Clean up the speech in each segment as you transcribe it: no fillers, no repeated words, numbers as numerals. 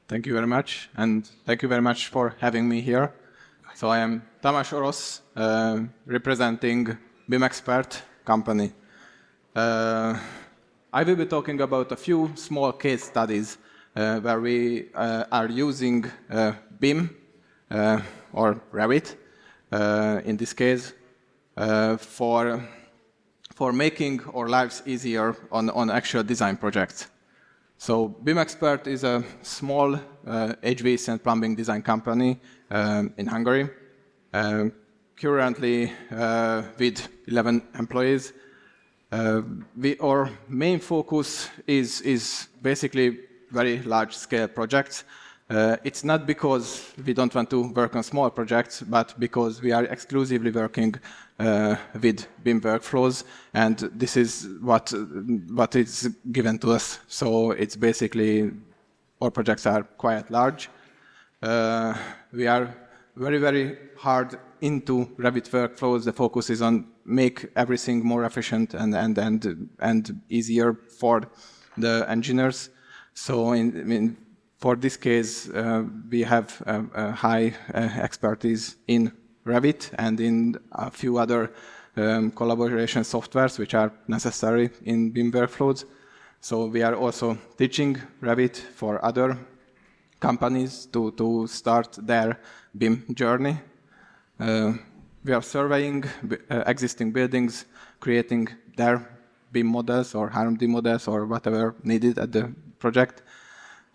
Thank you very much, and thank you very much for having me here. So I am Tamás Orosz, representing BIM Expert company. I will be talking about a few small case studies where we are using BIM or Revit, in this case, for making our lives easier on actual design projects. So BIM Expert is a small HVAC and plumbing design company in Hungary, currently with 11 employees. Our main focus is basically very large-scale projects. It's not because we don't want to work on small projects, but because we are exclusively working with BIM workflows, and this is what is given to us. So it's basically, our projects are quite large. We are very, very hard into Revit workflows. The focus is on make everything more efficient and easier for the engineers. So for this case, we have a high expertise in Revit and in a few other collaboration softwares which are necessary in BIM workflows. So we are also teaching Revit for other companies to start their BIM journey. We are surveying existing buildings, creating their BIM models or HRMD models or whatever needed at the project.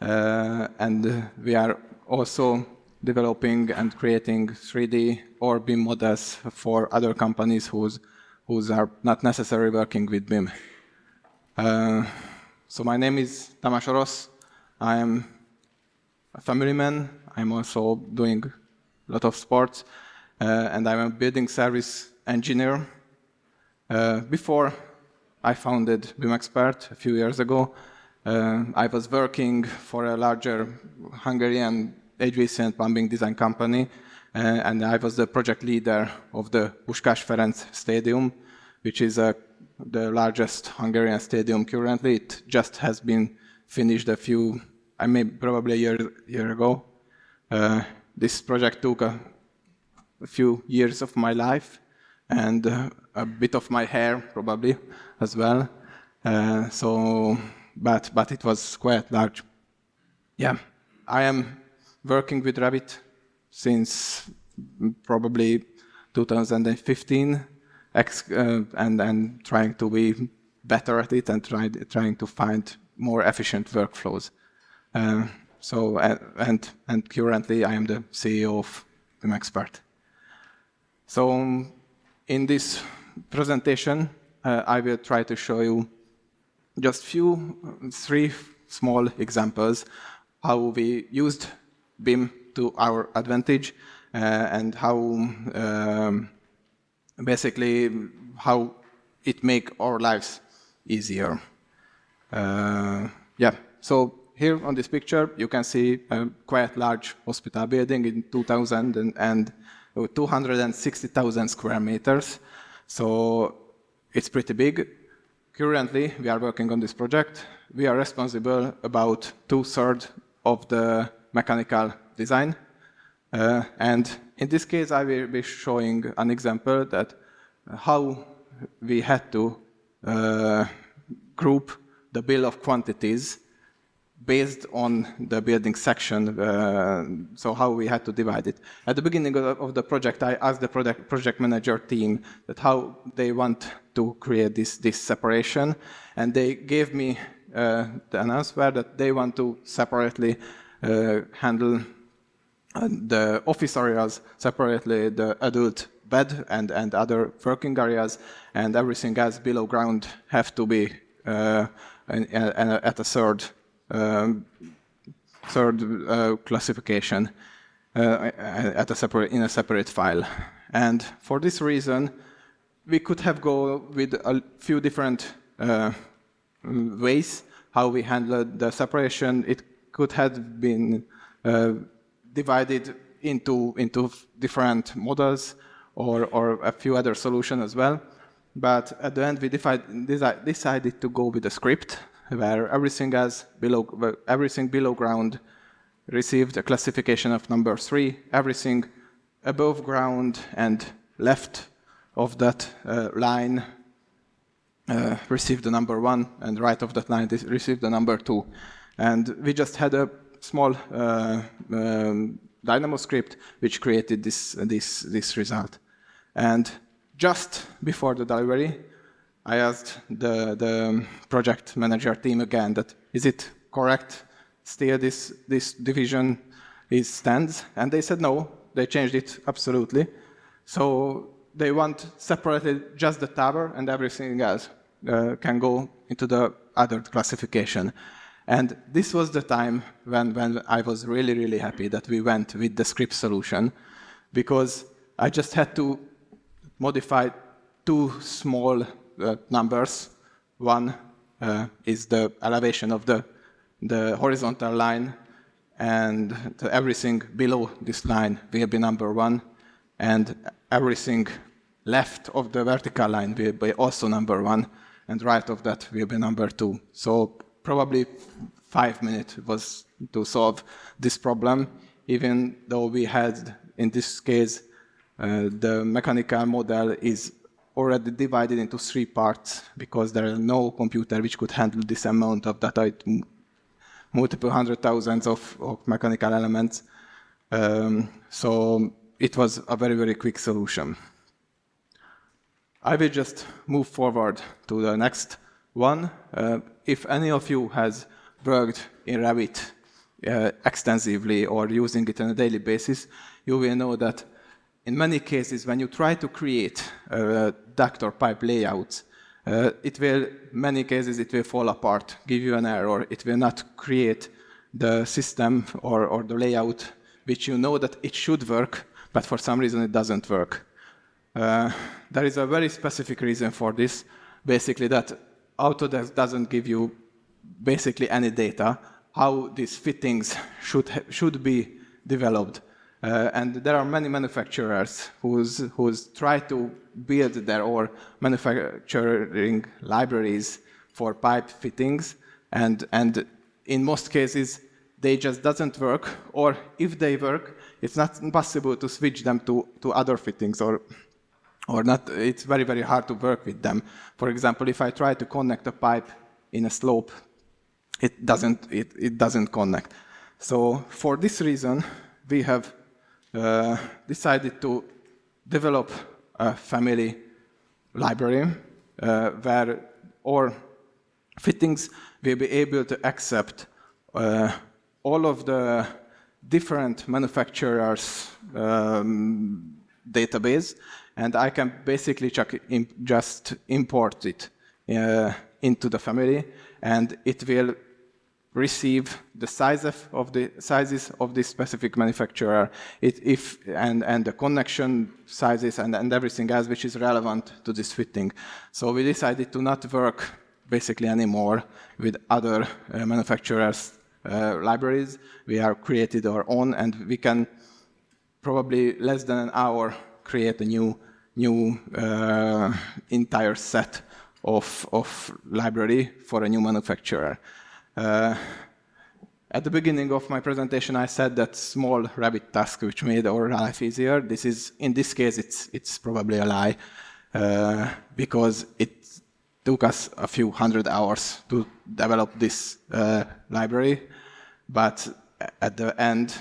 And we are also developing and creating 3D or BIM models for other companies whose are not necessarily working with BIM. So my name is Tamás Orosz. I am a family man. I'm also doing a lot of sports, and I'm a building service engineer. Before I founded BIM Expert a few years ago, I was working for a larger Hungarian HVAC and plumbing design company, and I was the project leader of the Puskás Ferenc Stadium, which is the largest Hungarian stadium currently. It just has been finished probably a year ago. This project took a few years of my life and a bit of my hair probably as well. But it was quite large. Yeah, I am working with Revit since probably 2015, and trying to be better at it and trying to find more efficient workflows. And currently I am the CEO of BIM Expert. So in this presentation, I will try to show you just three small examples how we used BIM to our advantage, and basically how it make our lives easier. So here on this picture you can see a quite large hospital building in 260,000 square meters. So it's pretty big. Currently, we are working on this project. We are responsible about 2/3 of the mechanical design. And in this case, I will be showing an example that how we had to group the bill of quantities based on the building section, so how we had to divide it. At the beginning of the project, I asked the project manager team that how they want to create this separation, and they gave me the answer that they want to separately handle the office areas, separately the adult bed and other working areas, and everything else below ground have to be at a third classification in a separate file. And for this reason, we could have go with a few different ways how we handled the separation. It could have been divided into different models or a few other solutions as well. But at the end, we decided to go with a script where everything below ground received a classification of number 3. Everything above ground and left of that line received the number 1, and right of that line received the number 2. And we just had a small Dynamo script which created this result. And just before the delivery, I asked the project manager team again that, is it correct still this division stands? And they said no, they changed it absolutely. So they want separated just the tower, and everything else can go into the other classification. And this was the time when I was really, really happy that we went with the script solution, because I just had to modify 2 small numbers. One is the elevation of the horizontal line, and everything below this line will be number 1, and everything left of the vertical line will be also number 1, and right of that will be number 2. So probably 5 minutes was to solve this problem, even though we had, in this case, the mechanical model is already divided into 3 parts, because there is no computer which could handle this amount of data, multiple hundred thousands of mechanical elements. So it was a very, very quick solution. I will just move forward to the next one. If any of you has worked in Revit extensively or using it on a daily basis, you will know that in many cases, when you try to create duct or pipe layouts, many cases it will fall apart, give you an error. It will not create the system or the layout which you know that it should work, but for some reason it doesn't work. There is a very specific reason for this, basically that Autodesk doesn't give you basically any data how these fittings should be developed. And there are many manufacturers who's try to build their own manufacturing libraries for pipe fittings, and in most cases they just doesn't work, or if they work, it's not possible to switch them to other fittings, or not. It's very, very hard to work with them. For example, if I try to connect a pipe in a slope, it doesn't connect. So for this reason, we have decided to develop a family library where our fittings will be able to accept all of the different manufacturers' database, and I can basically just import it into the family, and it will receive the sizes of this specific manufacturer, and the connection sizes and everything else which is relevant to this fitting. So we decided to not work basically anymore with other manufacturers' libraries. We have created our own, and we can probably less than an hour create a new entire set of library for a new manufacturer. At the beginning of my presentation, I said that small Revit task which made our life easier. In this case, it's probably a lie, because it took us a few hundred hours to develop this library. But at the end,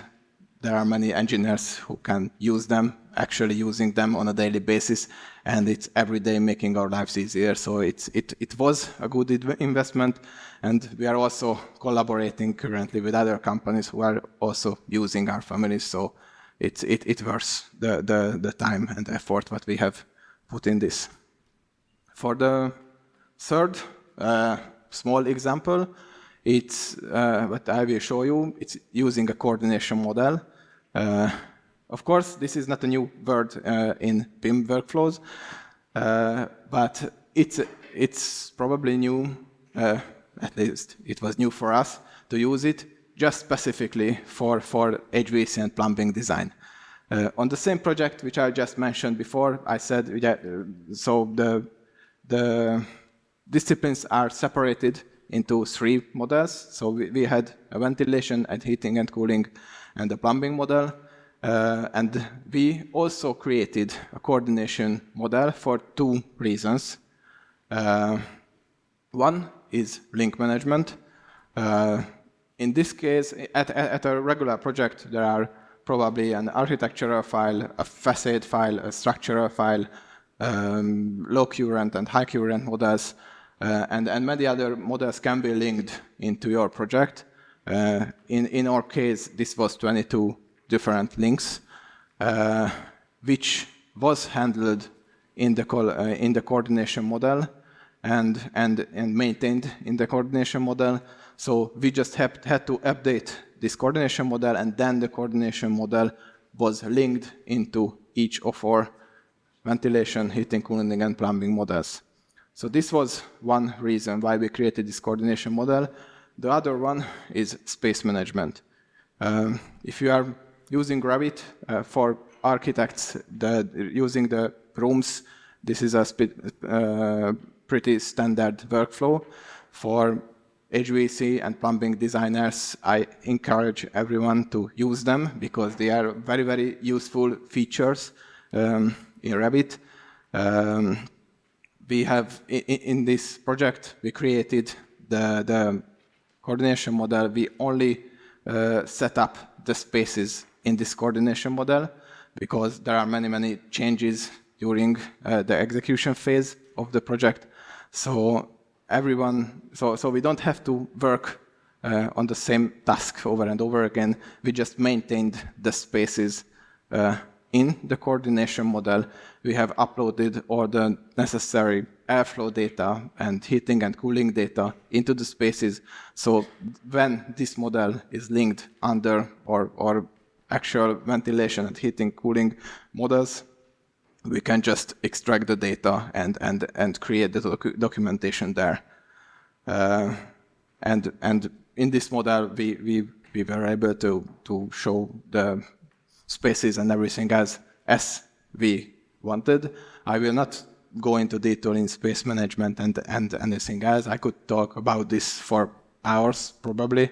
there are many engineers who can use them, actually using them on a daily basis, and it's every day making our lives easier. So it was a good investment, and we are also collaborating currently with other companies who are also using our families. So it worth the time and effort what we have put in this. For the third small example, it's what I will show you. It's using a coordination model. Of course, this is not a new word in BIM workflows, but it's probably new, at least it was new for us, to use it just specifically for HVAC and plumbing design. On the same project which I just mentioned before, I said, so the disciplines are separated into 3 models. So we had a ventilation and heating and cooling and a plumbing model. And we also created a coordination model for 2 reasons. One is link management. In this case, at a regular project, there are probably an architectural file, a facade file, a structural file, low current and high current models, and many other models can be linked into your project. In our case, this was 22 different links, which was handled in the coordination model and maintained in the coordination model. So we just had to update this coordination model, and then the coordination model was linked into each of our ventilation, heating, cooling, and plumbing models. So this was one reason why we created this coordination model. The other one is space management. If you are using Revit for architects, using the rooms, this is a pretty standard workflow. For HVAC and plumbing designers, I encourage everyone to use them because they are very, very useful features in Revit. We have, in this project, we created the coordination model. We only set up the spaces in this coordination model because there are many, many changes during the execution phase of the project. So we don't have to work on the same task over and over again. We just maintained the spaces in the coordination model. We have uploaded all the necessary airflow data and heating and cooling data into the spaces. So when this model is linked under our actual ventilation and heating cooling models, we can just extract the data and create the documentation there. And in this model, we were able to show the spaces and everything as we wanted. I will not go into detail in space management and anything else. I could talk about this for hours, probably.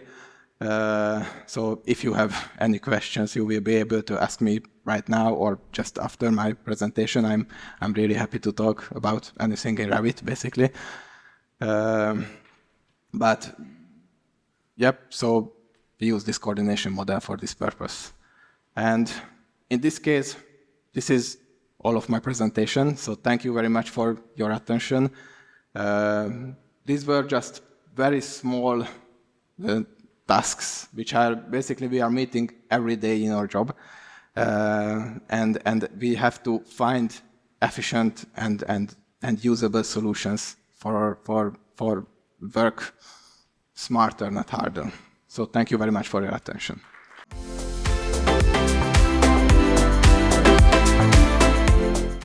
So if you have any questions, you will be able to ask me right now or just after my presentation. I'm really happy to talk about anything in Revit, basically. But yep, so we use this coordination model for this purpose. And in this case, this is all of my presentation. So thank you very much for your attention. These were just very small tasks, which are basically we are meeting every day in our job. And we have to find efficient and usable solutions for work smarter, not harder. So thank you very much for your attention.